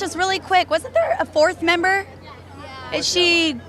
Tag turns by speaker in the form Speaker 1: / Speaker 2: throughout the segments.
Speaker 1: Girlicious, really quick, wasn't there a fourth member?
Speaker 2: Yeah.
Speaker 1: Is she?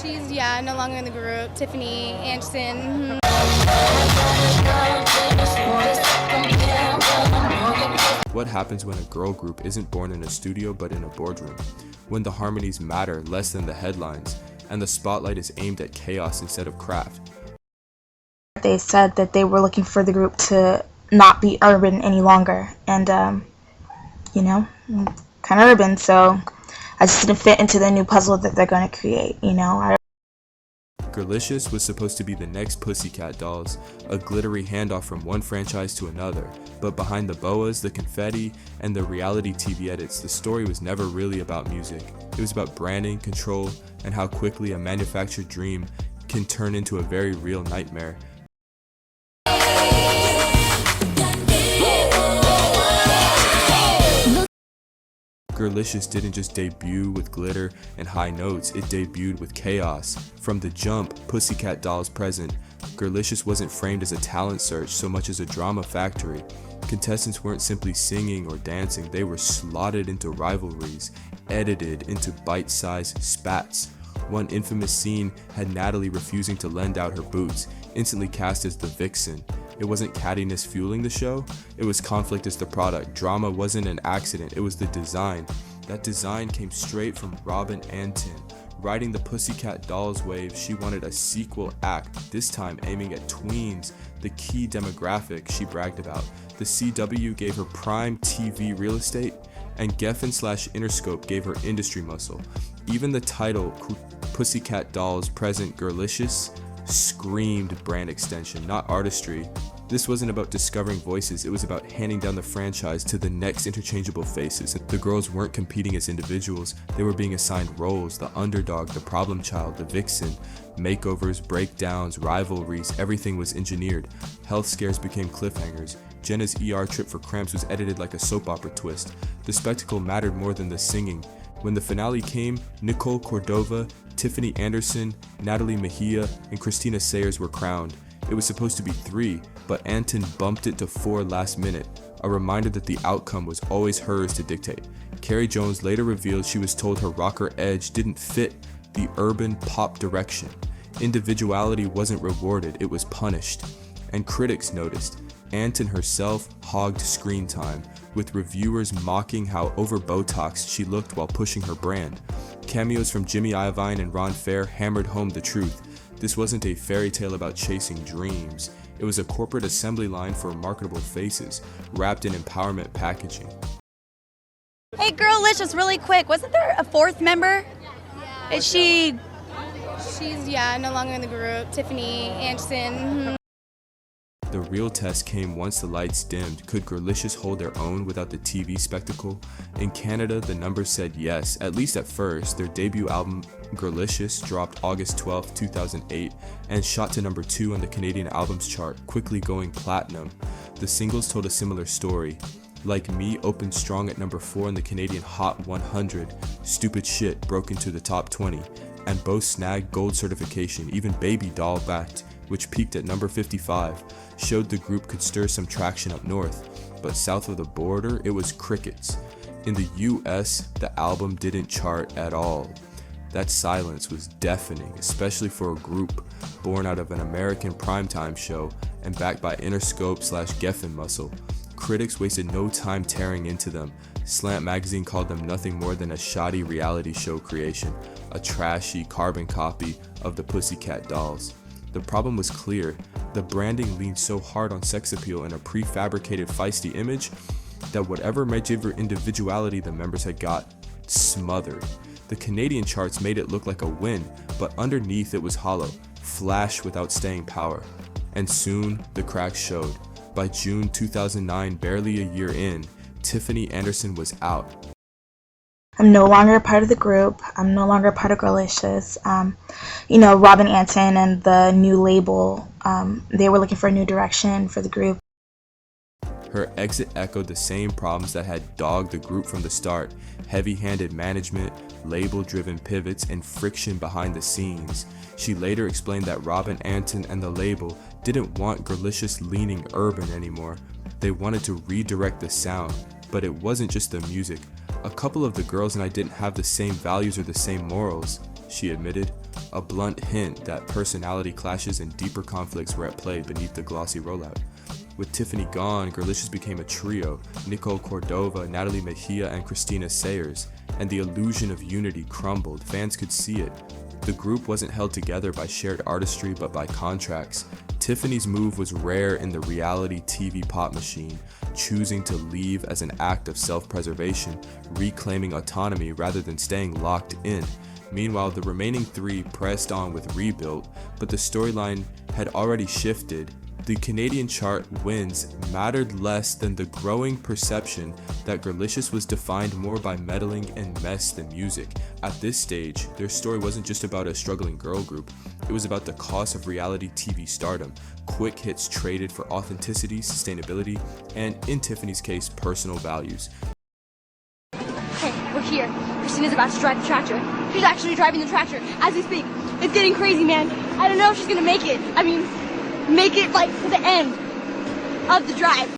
Speaker 2: She's no longer in the group. Tiffany Anderson.
Speaker 3: What happens when a girl group isn't born in a studio but in a boardroom? When the harmonies matter less than the headlines, and the spotlight is aimed at chaos instead of craft?
Speaker 4: They said that they were looking for the group to not be urban any longer, and kind of urban, so I just didn't fit into the new puzzle that they're going to create.
Speaker 3: Girlicious was supposed to be the next Pussycat Dolls, a glittery handoff from one franchise to another, but behind the boas, the confetti, and the reality TV edits, the story was never really about music. It was about branding, control, and how quickly a manufactured dream can turn into a very real nightmare. Girlicious didn't just debut with glitter and high notes, it debuted with chaos. From the jump, Pussycat Dolls present, Girlicious wasn't framed as a talent search so much as a drama factory. Contestants weren't simply singing or dancing, they were slotted into rivalries, edited into bite-sized spats. One infamous scene had Natalie refusing to lend out her boots, instantly cast as the vixen. It wasn't cattiness fueling the show, it was conflict as the product. Drama wasn't an accident, it was the design. That design came straight from Robin Antin. Riding the Pussycat Dolls wave, she wanted a sequel act, this time aiming at tweens, the key demographic she bragged about. The CW gave her prime TV real estate, and Geffen/Interscope gave her industry muscle. Even the title, Pussycat Dolls Present Girlicious, screamed brand extension, not artistry. This wasn't about discovering voices, it was about handing down the franchise to the next interchangeable faces. The girls weren't competing as individuals, they were being assigned roles: the underdog, the problem child, the vixen. Makeovers, breakdowns, rivalries, everything was engineered. Health scares became cliffhangers. Jenna's ER trip for cramps was edited like a soap opera twist. The spectacle mattered more than the singing. When the finale came, Nicole Cordova, Tiffany Anderson, Natalie Mejia, and Christina Sayers were crowned. It was supposed to be 3, but Anton bumped it to 4 last minute, a reminder that the outcome was always hers to dictate. Carrie Jones later revealed she was told her rocker edge didn't fit the urban pop direction. Individuality wasn't rewarded, it was punished. And critics noticed. Anton herself hogged screen time, with reviewers mocking how over Botoxed she looked while pushing her brand. Cameos from Jimmy Iovine and Ron Fair hammered home the truth. This wasn't a fairy tale about chasing dreams. It was a corporate assembly line for marketable faces, wrapped in empowerment packaging.
Speaker 1: Hey, Girlicious, really quick, wasn't there a fourth member?
Speaker 2: Yeah.
Speaker 1: Is she?
Speaker 2: She's no longer in the group. Tiffany Anderson.
Speaker 3: The real test came once the lights dimmed. Could Girlicious hold their own without the TV spectacle? In Canada, the numbers said yes, at least at first. Their debut album, Girlicious, dropped August 12, 2008, and shot to number 2 on the Canadian albums chart, quickly going platinum. The singles told a similar story. Like Me opened strong at number 4 in the Canadian Hot 100. Stupid Shit broke into the top 20, and both snagged gold certification. Even Baby Doll Backed, which peaked at number 55, showed the group could stir some traction up north, but south of the border, it was crickets. In the US, the album didn't chart at all. That silence was deafening, especially for a group born out of an American primetime show and backed by Interscope/Geffen muscle. Critics wasted no time tearing into them. Slant magazine called them nothing more than a shoddy reality show creation, a trashy carbon copy of the Pussycat Dolls. The problem was clear. The branding leaned so hard on sex appeal and a prefabricated feisty image that whatever measure of individuality the members had got smothered. The Canadian charts made it look like a win, but underneath it was hollow, flash without staying power. And soon the cracks showed. By June 2009, barely a year in, Tiffany Anderson was out.
Speaker 4: I'm no longer a part of the group. I'm no longer a part of Girlicious. Robin Antin and the new label, they were looking for a new direction for the group.
Speaker 3: Her exit echoed the same problems that had dogged the group from the start: heavy-handed management, label-driven pivots, and friction behind the scenes. She later explained that Robin Antin and the label didn't want Girlicious leaning urban anymore. They wanted to redirect the sound, but it wasn't just the music. "A couple of the girls and I didn't have the same values or the same morals," she admitted, a blunt hint that personality clashes and deeper conflicts were at play beneath the glossy rollout. With Tiffany gone, Girlicious became a trio: Nicole Cordova, Natalie Mejia, and Christina Sayers, and the illusion of unity crumbled. Fans could see it. The group wasn't held together by shared artistry but by contracts. Tiffany's move was rare in the reality TV pop machine, choosing to leave as an act of self-preservation, reclaiming autonomy rather than staying locked in. Meanwhile, the remaining three pressed on with Rebuilt, but the storyline had already shifted. The Canadian chart wins mattered less than the growing perception that Girlicious was defined more by meddling and mess than music. At this stage, their story wasn't just about a struggling girl group, it was about the cost of reality TV stardom, quick hits traded for authenticity, sustainability, and, in Tiffany's case, personal values.
Speaker 5: Hey, we're here. Christina's about to drive the tractor. She's actually driving the tractor as we speak. It's getting crazy, man. I don't know if she's gonna make it. Make it like to the end of the drive.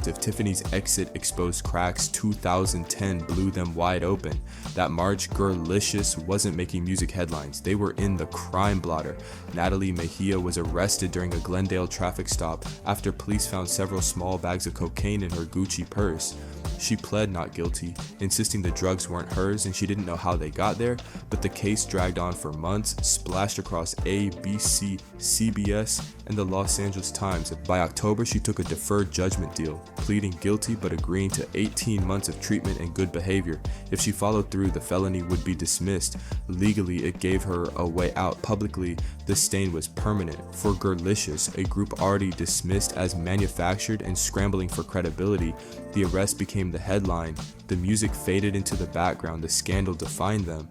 Speaker 3: If Tiffany's exit exposed cracks, 2010 blew them wide open. That March, Girlicious wasn't making music headlines, they were in the crime blotter. Natalie Mejia was arrested during a Glendale traffic stop after police found several small bags of cocaine in her Gucci purse. She pled not guilty, insisting the drugs weren't hers and she didn't know how they got there, but the case dragged on for months, splashed across ABC, CBS, and the Los Angeles Times. By October, she took a deferred judgment deal, pleading guilty but agreeing to 18 months of treatment and good behavior. If she followed through, the felony would be dismissed. Legally, it gave her a way out. Publicly, the stain was permanent. For Girlicious, a group already dismissed as manufactured and scrambling for credibility, the arrest became the headline. The music faded into the background, the scandal defined them.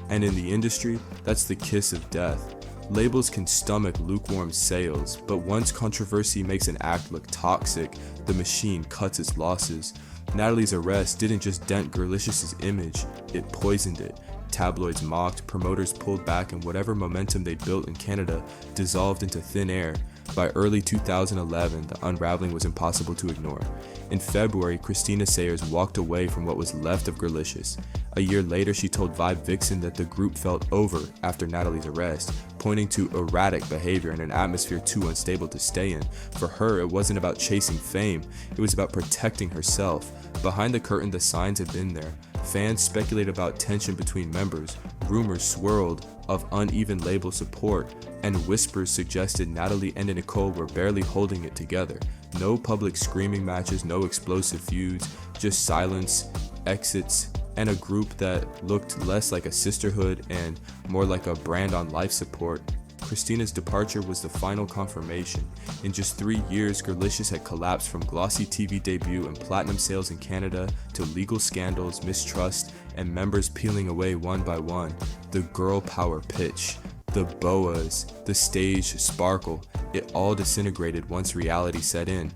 Speaker 3: And in the industry, that's the kiss of death. Labels can stomach lukewarm sales, but once controversy makes an act look toxic, the machine cuts its losses. Natalie's arrest didn't just dent Girlicious's image, it poisoned it. Tabloids mocked, promoters pulled back, and whatever momentum they'd built in Canada dissolved into thin air. By early 2011, the unraveling was impossible to ignore. In February, Christina Sayers walked away from what was left of Girlicious. A year later, she told Vibe Vixen that the group felt over after Natalie's arrest, pointing to erratic behavior and an atmosphere too unstable to stay in. For her, it wasn't about chasing fame, it was about protecting herself. Behind the curtain, the signs had been there. Fans speculated about tension between members, rumors swirled of uneven label support, and whispers suggested Natalie and Nicole were barely holding it together. No public screaming matches, no explosive feuds, just silence, exits, and a group that looked less like a sisterhood and more like a brand on life support. Christina's departure was the final confirmation. In just 3 years, Girlicious had collapsed from glossy TV debut and platinum sales in Canada to legal scandals, mistrust, and members peeling away one by one. The girl power pitch, the boas, the stage sparkle, it all disintegrated once reality set in.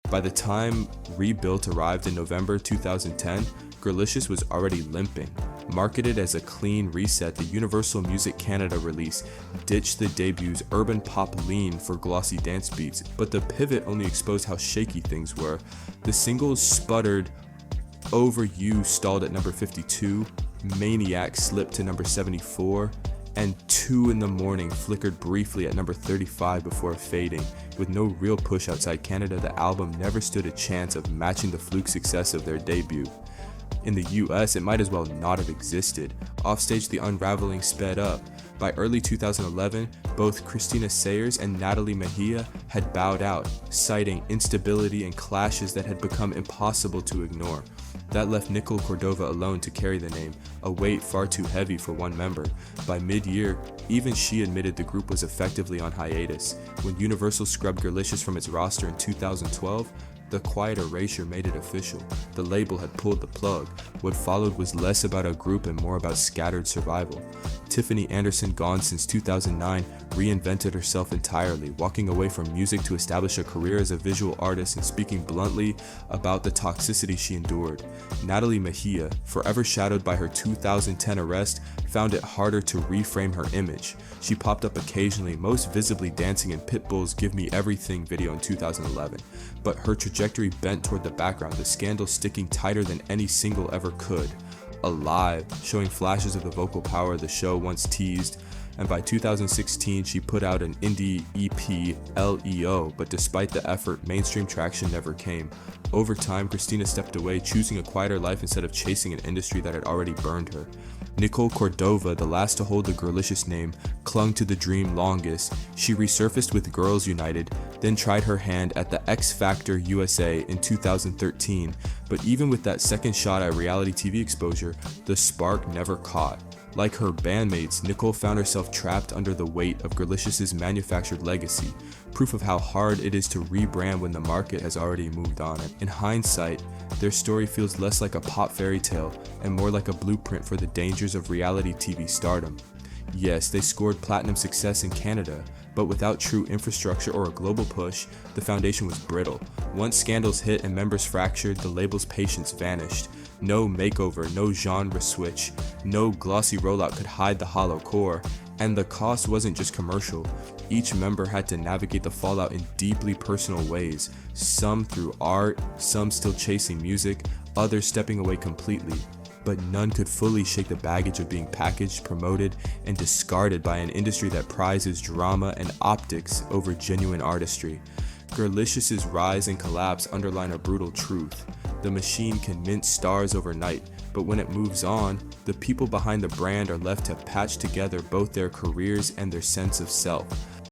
Speaker 3: By the time Rebuilt arrived in November 2010, Girlicious was already limping. Marketed as a clean reset, the Universal Music Canada release ditched the debut's urban pop lean for glossy dance beats, but the pivot only exposed how shaky things were. The singles sputtered, Over You stalled at number 52, Maniac slipped to number 74, and 2 in the Morning flickered briefly at number 35 before fading. With no real push outside Canada, the album never stood a chance of matching the fluke success of their debut. In the US, it might as well not have existed. Offstage, the unraveling sped up. By early 2011, both Christina Sayers and Natalie Mejia had bowed out, citing instability and clashes that had become impossible to ignore. That left Nicole Cordova alone to carry the name, a weight far too heavy for one member. By mid-year, even she admitted the group was effectively on hiatus. When Universal scrubbed Girlicious from its roster in 2012, The quiet erasure made it official. The label had pulled the plug. What followed was less about a group and more about scattered survival. Tiffany Anderson, gone since 2009, reinvented herself entirely, walking away from music to establish a career as a visual artist and speaking bluntly about the toxicity she endured. Natalie Mejia, forever shadowed by her 2010 arrest, found it harder to reframe her image. She popped up occasionally, most visibly dancing in Pitbull's Give Me Everything video in 2011, but her trajectory bent toward the background, the scandal sticking tighter than any single ever could. Alive, showing flashes of the vocal power the show once teased, and by 2016 she put out an indie EP, LEO, but despite the effort, mainstream traction never came. Over time, Christina stepped away, choosing a quieter life instead of chasing an industry that had already burned her. Nicole Cordova, the last to hold the Girlicious name, clung to the dream longest. She resurfaced with Girls United, then tried her hand at the X Factor USA in 2013, but even with that second shot at reality TV exposure, the spark never caught. Like her bandmates, Nicole found herself trapped under the weight of Girlicious's manufactured legacy, proof of how hard it is to rebrand when the market has already moved on. In hindsight, their story feels less like a pop fairy tale and more like a blueprint for the dangers of reality TV stardom. Yes, they scored platinum success in Canada, but without true infrastructure or a global push, the foundation was brittle. Once scandals hit and members fractured, the label's patience vanished. No makeover, no genre switch, no glossy rollout could hide the hollow core, and the cost wasn't just commercial. Each member had to navigate the fallout in deeply personal ways, some through art, some still chasing music, others stepping away completely. But none could fully shake the baggage of being packaged, promoted, and discarded by an industry that prizes drama and optics over genuine artistry. Girlicious's rise and collapse underline a brutal truth. The machine can mint stars overnight, but when it moves on, the people behind the brand are left to patch together both their careers and their sense of self.